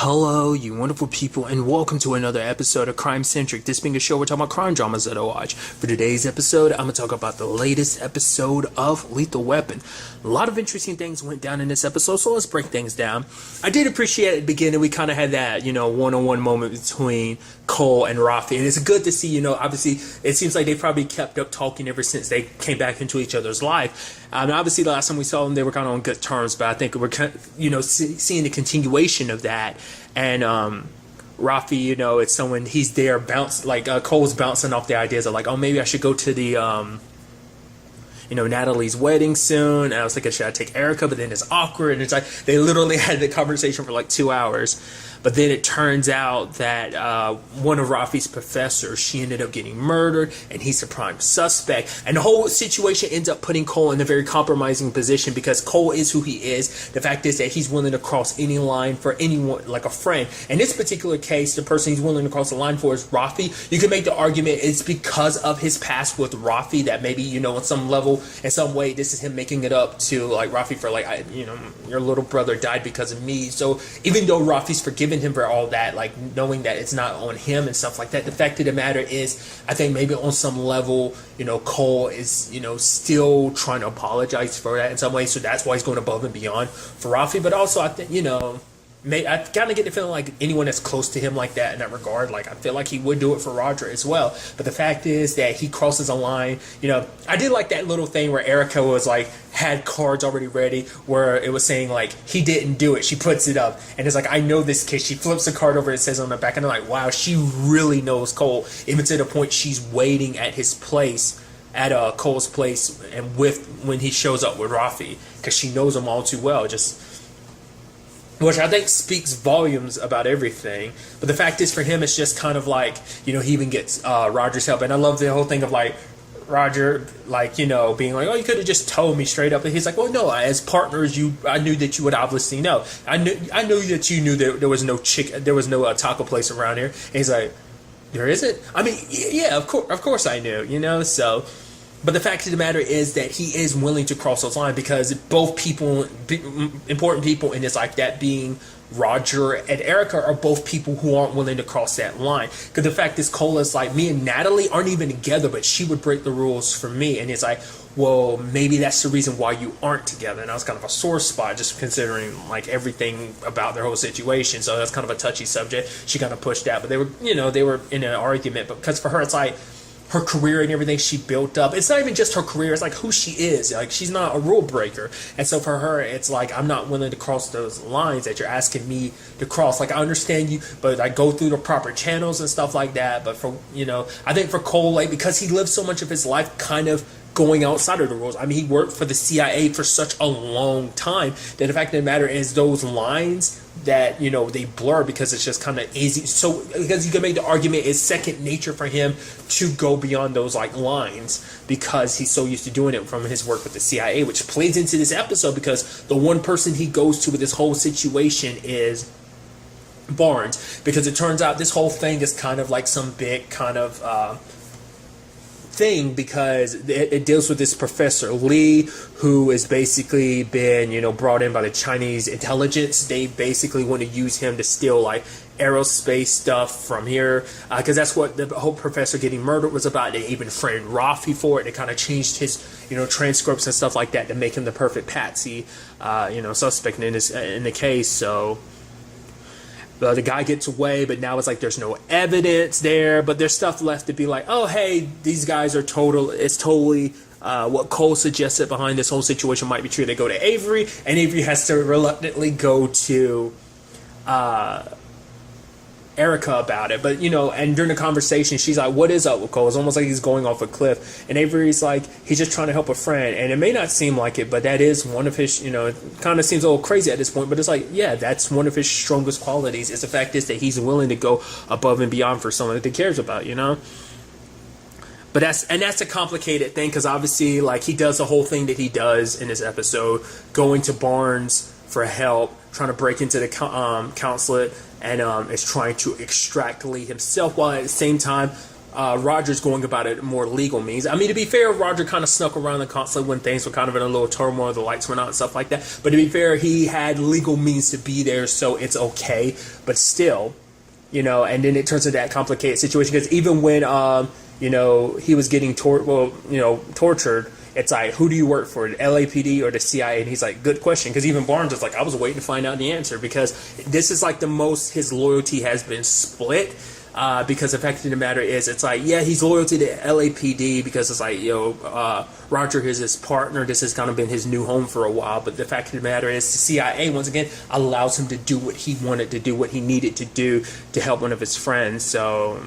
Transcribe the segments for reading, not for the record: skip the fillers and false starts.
Hello, you wonderful people, and welcome to another episode of Crime Centric. This being a show we're talking about crime dramas that I watch. For today's episode, I'm going to talk about the latest episode of Lethal Weapon. A lot of interesting things went down in this episode, so let's break things down. I did appreciate at the beginning we kind of had that, one-on-one moment between Cole and Rafi, and it's good to see, obviously it seems like they probably kept up talking ever since they came back into each other's life. Obviously the last time we saw them, they were kind of on good terms, but I think we're seeing the continuation of that. And Rafi, it's someone, he's there Cole's bouncing off the ideas of oh, maybe I should go to the Natalie's wedding soon. And I was thinking, should I take Erica? But then it's awkward, and it's like they literally had the conversation for 2 hours. But then it turns out that one of Rafi's professors, she ended up getting murdered, and he's the prime suspect. And the whole situation ends up putting Cole in a very compromising position because Cole is who he is. The fact is that he's willing to cross any line for anyone, like a friend. In this particular case, the person he's willing to cross the line for is Rafi. You can make the argument it's because of his past with Rafi that maybe, on some level, in some way, this is him making it up to Rafi for your little brother died because of me. So even though Rafi's forgiven him for all that, knowing that it's not on him and stuff like that, the fact of the matter is, I think maybe on some level, Cole is, still trying to apologize for that in some way, so that's why he's going above and beyond for Rafi. But also, I think, I kind of get the feeling anyone that's close to him like that in that regard, I feel like he would do it for Roger as well. But the fact is that he crosses a line. I did like that little thing where Erica was had cards already ready where it was saying he didn't do it. She puts it up and it's I know this kid. She flips the card over, it says on the back, and I'm wow, she really knows Cole, even to the point she's waiting at his place, at Cole's place, and when he shows up with Rafi, because she knows him all too well. Which I think speaks volumes about everything. But the fact is, for him, it's just kind of he even gets Roger's help. And I love the whole thing of Roger, being oh, you could have just told me straight up. And he's well, no, as partners, I knew that you would obviously know. I knew that you knew that there was no taco place around here. And he's there isn't? I mean, yeah, of course I knew, so. But the fact of the matter is that he is willing to cross those lines because both people, important people in this, that being Roger and Erica, are both people who aren't willing to cross that line. Because the fact is, Cole is me and Natalie aren't even together, but she would break the rules for me. And it's well, maybe that's the reason why you aren't together. And that was kind of a sore spot, just considering everything about their whole situation. So that's kind of a touchy subject. She kind of pushed that, but they were in an argument. But because for her, it's her career and everything she built up. It's not even just her career, it's who she is. She's not a rule breaker. And so for her, it's I'm not willing to cross those lines that you're asking me to cross. I understand you, but I go through the proper channels and stuff like that. But for, I think for Cole, because he lived so much of his life kind of going outside of the rules. I mean, he worked for the CIA for such a long time that the fact of the matter is those lines that, they blur because it's just kind of easy. So, because you can make the argument it's second nature for him to go beyond those lines because he's so used to doing it from his work with the CIA, which plays into this episode because the one person he goes to with this whole situation is Barnes, because it turns out this whole thing is kind of some big kind of thing because it deals with this Professor Lee who has basically been brought in by the Chinese intelligence. They basically want to use him to steal aerospace stuff from here because that's what the whole professor getting murdered was about. They even framed Rafi for it. They kind of changed his transcripts and stuff like that to make him the perfect patsy suspect in the case. So the guy gets away, but now it's there's no evidence there, but there's stuff left to be oh, hey, these guys are totally what Cole suggested behind this whole situation might be true. They go to Avery, and Avery has to reluctantly go to Erica about it. But, and during the conversation, she's what is up with Cole? It's almost he's going off a cliff. And Avery's he's just trying to help a friend. And it may not seem like it, but that is one of his, it kind of seems a little crazy at this point. But it's yeah, that's one of his strongest qualities. Is the fact is that he's willing to go above and beyond for someone that he cares about, But that's a complicated thing because obviously, he does the whole thing that he does in this episode, going to Barnes for help, trying to break into the consulate, and is trying to extract Lee himself, while at the same time Roger's going about it more legal means. I mean, to be fair, Roger kind of snuck around the consulate when things were kind of in a little turmoil, the lights went out and stuff like that. But to be fair, he had legal means to be there, so it's okay. But still, you know, and then it turns into that complicated situation because even when, you know, he was getting tortured, it's like, who do you work for, the LAPD or the CIA? And he's like, good question, because even Barnes is like, I was waiting to find out the answer because this is like the most his loyalty has been split. Because the fact of the matter is, it's like, yeah, he's loyal to the LAPD because it's like, Roger is his partner. This has kind of been his new home for a while. But the fact of the matter is, the CIA, once again, allows him to do what he wanted to do, what he needed to do to help one of his friends. So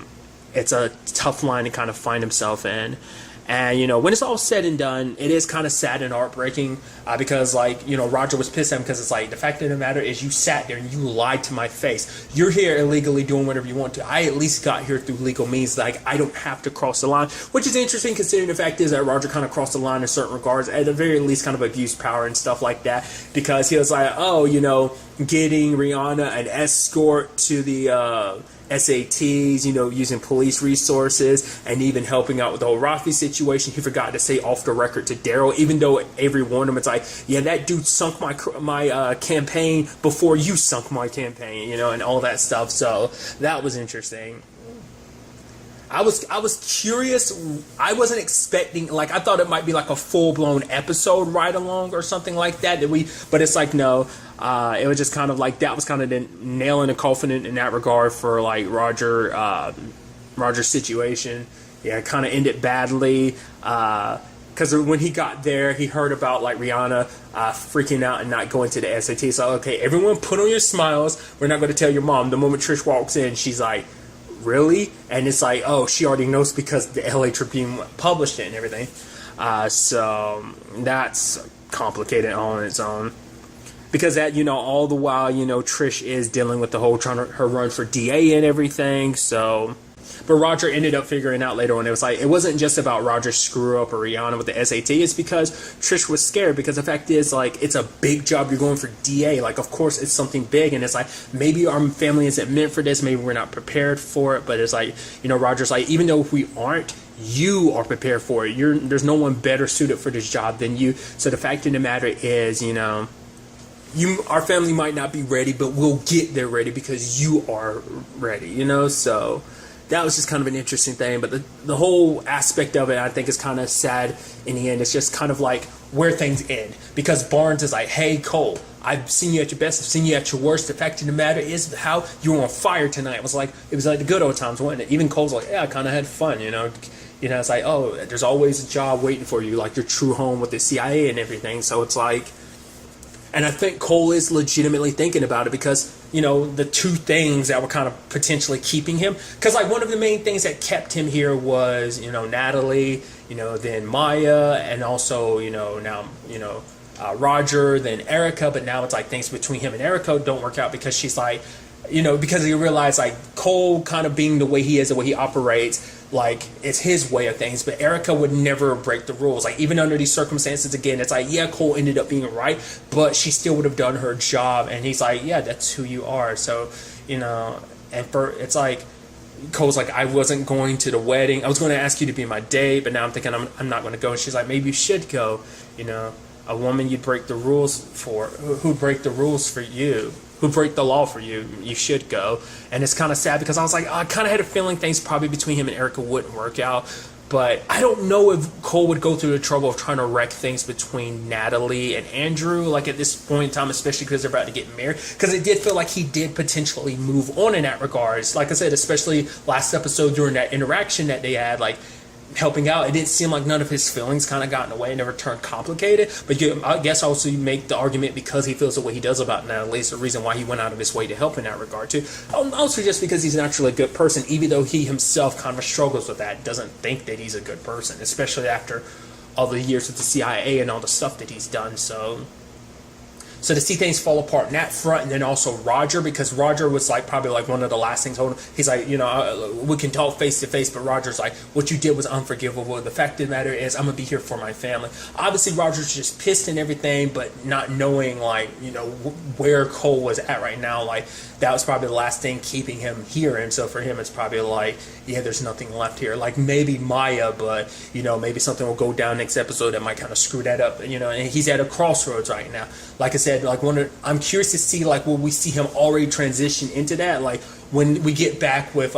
it's a tough line to kind of find himself in. And, you know, when it's all said and done, it is kind of sad and heartbreaking because, like, you know, Roger was pissed at him because it's like, the fact of the matter is you sat there and you lied to my face. You're here illegally doing whatever you want to. I at least got here through legal means. Like, I don't have to cross the line, which is interesting considering the fact is that Roger kind of crossed the line in certain regards, at the very least kind of abused power and stuff like that, because he was like, oh, you know, getting Rihanna an escort to the SATs, you know, using police resources and even helping out with the whole Rafi situation. He forgot to say off the record to Daryl, even though Avery warned him. It's like, yeah, that dude sunk my campaign before you sunk my campaign, you know, and all that stuff. So that was interesting. I was curious. I wasn't expecting, like, I thought it might be like a full-blown episode ride along or something like that, but it's like, no, it was just kind of like, that was kind of the nail in the coffin in that regard for like Roger's situation. Yeah, it kind of ended badly, because when he got there, he heard about like Rihanna freaking out and not going to the SAT. So, okay, everyone put on your smiles. We're not going to tell your mom. The moment Trish walks in, she's like, really? And it's like, oh, she already knows because the LA Tribune published it and everything. So that's complicated all on its own. Because that, you know, all the while, you know, Trish is dealing with the whole her run for DA and everything. So, but Roger ended up figuring out later on, it was like, it wasn't just about Roger's screw up or Rihanna with the SAT. It's because Trish was scared, because the fact is, like, it's a big job. You're going for DA. Like, of course, it's something big. And it's like, maybe our family isn't meant for this. Maybe we're not prepared for it. But it's like, you know, Roger's like, even though if we aren't, you are prepared for it. There's no one better suited for this job than you. So the fact of the matter is, you know, our family might not be ready, but we'll get there ready because you are ready, you know? So that was just kind of an interesting thing. But the whole aspect of it, I think, is kind of sad in the end. It's just kind of like where things end. Because Barnes is like, hey, Cole, I've seen you at your best. I've seen you at your worst. The fact of the matter is how you were on fire tonight. It was like the good old times, wasn't it? Even Cole's like, yeah, I kind of had fun, you know? You know, it's like, oh, there's always a job waiting for you, like your true home with the CIA and everything. So it's like, and I think Cole is legitimately thinking about it because, you know, the two things that were kind of potentially keeping him. Because, like, one of the main things that kept him here was, you know, Natalie, you know, then Maya, and also, you know, now, you know, Roger, then Erica. But now it's like things between him and Erica don't work out because she's like, you know, because you realize, like, Cole kind of being the way he is, the way he operates, like, it's his way of things, but Erica would never break the rules. Like, even under these circumstances, again, it's like, yeah, Cole ended up being right, but she still would have done her job, and he's like, yeah, that's who you are. So, you know, and it's like, Cole's like, I wasn't going to the wedding. I was going to ask you to be my date, but now I'm thinking I'm not going to go. And she's like, maybe you should go. You know, a woman you'd break the rules for, who'd break the rules for you, who break the law for you, you should go. And it's kind of sad because I was like, I kind of had a feeling things probably between him and Erica wouldn't work out. But I don't know if Cole would go through the trouble of trying to wreck things between Natalie and Andrew, like at this point in time, especially because they're about to get married. Because it did feel like he did potentially move on in that regards. Like I said, especially last episode during that interaction that they had, like, helping out, it didn't seem like none of his feelings kind of got in the way and never turned complicated. But I guess also you make the argument because he feels the way he does about Natalie, it's the reason why he went out of his way to help in that regard too. Also just because he's naturally a good person, even though he himself kind of struggles with that, doesn't think that he's a good person, especially after all the years with the CIA and all the stuff that he's done. So So to see things fall apart in that front, and then also Roger, because Roger was like probably like one of the last things holding. He's like, we can talk face to face, but Roger's like, what you did was unforgivable. The fact of the matter is, I'm gonna be here for my family. Obviously, Roger's just pissed and everything, but not knowing like where Cole was at right now. Like that was probably the last thing keeping him here, and so for him, it's probably like, yeah, there's nothing left here. Like maybe Maya, but maybe something will go down next episode that might kind of screw that up. And he's at a crossroads right now. Like I said, I'm curious to see like will we see him already transition into that, like when we get back with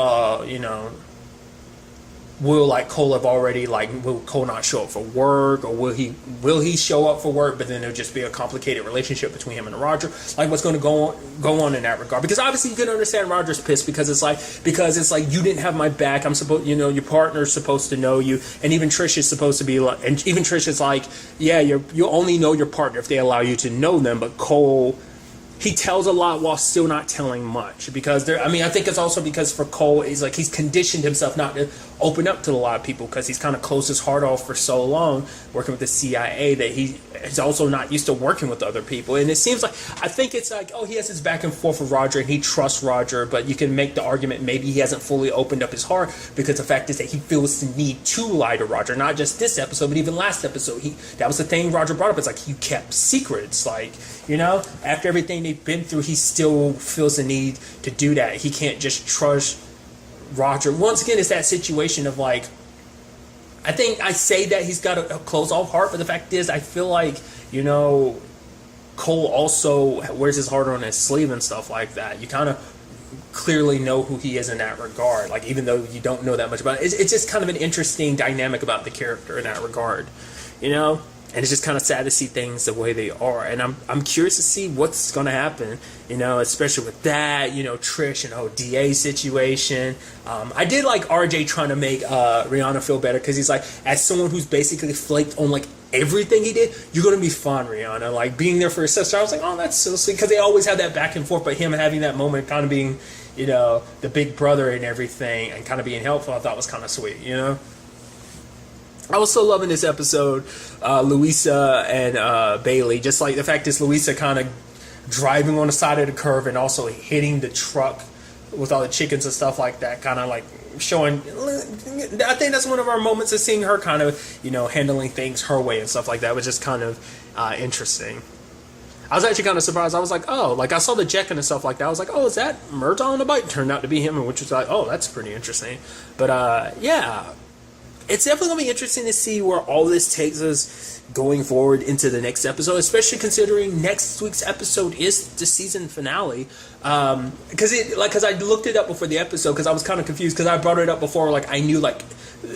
will like Cole have already will Cole not show up for work, or will he show up for work but then there'll just be a complicated relationship between him and Roger, like what's going to go on in that regard. Because obviously you can understand Roger's pissed because it's like you didn't have my back. I'm supposed your partner's supposed to know you, and even Trish is supposed to be like, and even Trish is like, yeah, you only know your partner if they allow you to know them. But Cole, he tells a lot while still not telling much, because I think it's also because for Cole, he's conditioned himself not to open up to a lot of people because he's kind of closed his heart off for so long working with the CIA that he's also not used to working with other people. And it seems like, I think it's like, he has his back and forth with Roger and he trusts Roger, but you can make the argument maybe he hasn't fully opened up his heart because the fact is that he feels the need to lie to Roger, not just this episode, but even last episode. That was the thing Roger brought up. It's like, you kept secrets, after everything they've been through, he still feels the need to do that. He can't just trust Roger. Once again, it's that situation of like, I think I say that he's got a closed off heart, but the fact is, I feel like, Cole also wears his heart on his sleeve and stuff like that. You kind of clearly know who he is in that regard, like even though you don't know that much about it. It's just kind of an interesting dynamic about the character in that regard, And it's just kind of sad to see things the way they are. And I'm curious to see what's going to happen, especially with that, Trish and ODA situation. I did like RJ trying to make Rihanna feel better, because he's like, as someone who's basically flaked on like everything he did, you're going to be fine, Rihanna. Like being there for her sister. I was like, oh, that's so sweet, because they always have that back and forth, but him having that moment kind of being, the big brother and everything and kind of being helpful, I thought was kind of sweet, I was so loving this episode, Louisa and Bailey. Just like the fact is Louisa kind of driving on the side of the curve and also hitting the truck with all the chickens and stuff like that, kind of like showing. I think that's one of our moments of seeing her kind of, handling things her way and stuff like that. It was just kind of interesting. I was actually kind of surprised. I was like, oh, like I saw the Jekken and stuff like that. I was like, oh, is that Murtaugh on the bike? Turned out to be him, which was like, oh, that's pretty interesting. But yeah. It's definitely going to be interesting to see where all this takes us going forward into the next episode, especially considering next week's episode is the season finale. Because I looked it up before the episode, because I was kind of confused, because I brought it up before, like I knew like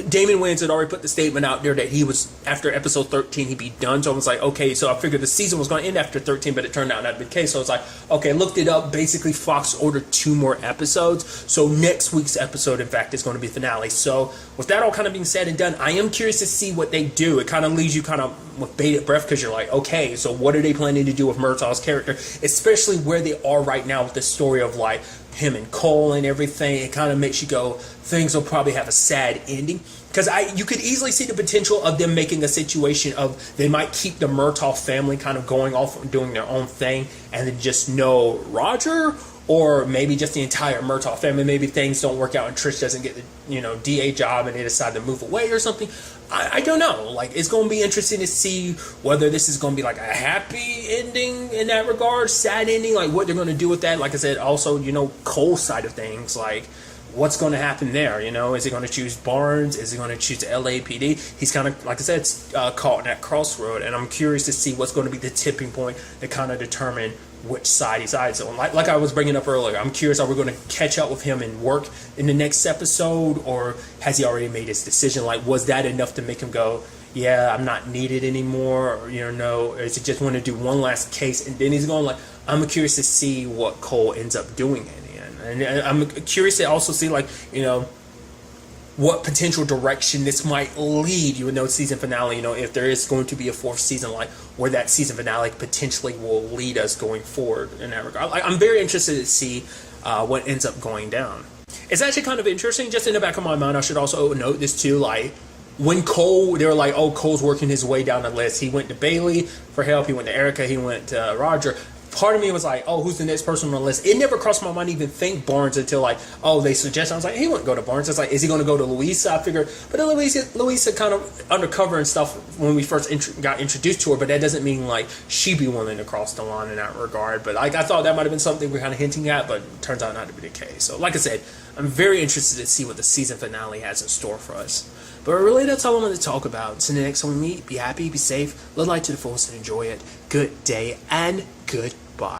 Damon Wayans had already put the statement out there that he was, after episode 13, he'd be done. So I was like, okay, so I figured the season was going to end after 13, but it turned out not to be the case. So I was like, okay, looked it up. Basically, Fox ordered 2 more episodes. So next week's episode, in fact, is going to be finale. So with that all kind of being said and done, I am curious to see what they do. It kind of leaves you kind of with bated breath, because you're like, okay, so what are they planning to do with Murtaugh's character, especially where they are right now with the story of like him and Cole and everything. It kind of makes you go, things will probably have a sad ending, because you could easily see the potential of them making a situation of they might keep the Murtaugh family kind of going off and doing their own thing, and then just no Roger, or maybe just the entire Murtaugh family. Maybe things don't work out and Trish doesn't get the DA job and they decide to move away or something. I don't know. Like, it's going to be interesting to see whether this is going to be like a happy ending in that regard, sad ending, like what they're going to do with that. Like I said, also, Cole's side of things, like what's going to happen there? Is he going to choose Barnes? Is he going to choose the LAPD? He's kind of, like I said, caught in that crossroad, and I'm curious to see what's going to be the tipping point to kind of determine which side he sides on. Like I was bringing up earlier, I'm curious, are we going to catch up with him and work in the next episode, or has he already made his decision? Like, was that enough to make him go, yeah, I'm not needed anymore, or no, or is he just want to do one last case and then he's going? Like, I'm curious to see what Cole ends up doing in the end, and I'm curious to also see what potential direction this might lead, even though it's season finale, if there is going to be a 4th season, like where that season finale potentially will lead us going forward in that regard. I'm very interested to see what ends up going down. It's actually kind of interesting, just in the back of my mind, I should also note this too, like, when Cole, they were like, oh, Cole's working his way down the list. He went to Bailey for help. He went to Erica. He went to Roger. Part of me was like, oh, who's the next person on the list? It never crossed my mind to even think Barnes until like, oh, they suggested. I was like, he wouldn't go to Barnes. It's like, is he going to go to Louisa? I figured, but then Louisa kind of undercover and stuff when we first got introduced to her, but that doesn't mean like she'd be willing to cross the line in that regard. But like, I thought that might have been something we're kind of hinting at, but it turns out not to be the case. So like I said, I'm very interested to see what the season finale has in store for us. But really, that's all I wanted to talk about. So the next time we meet, be happy, be safe, live life to the fullest, and enjoy it. Good day and goodbye.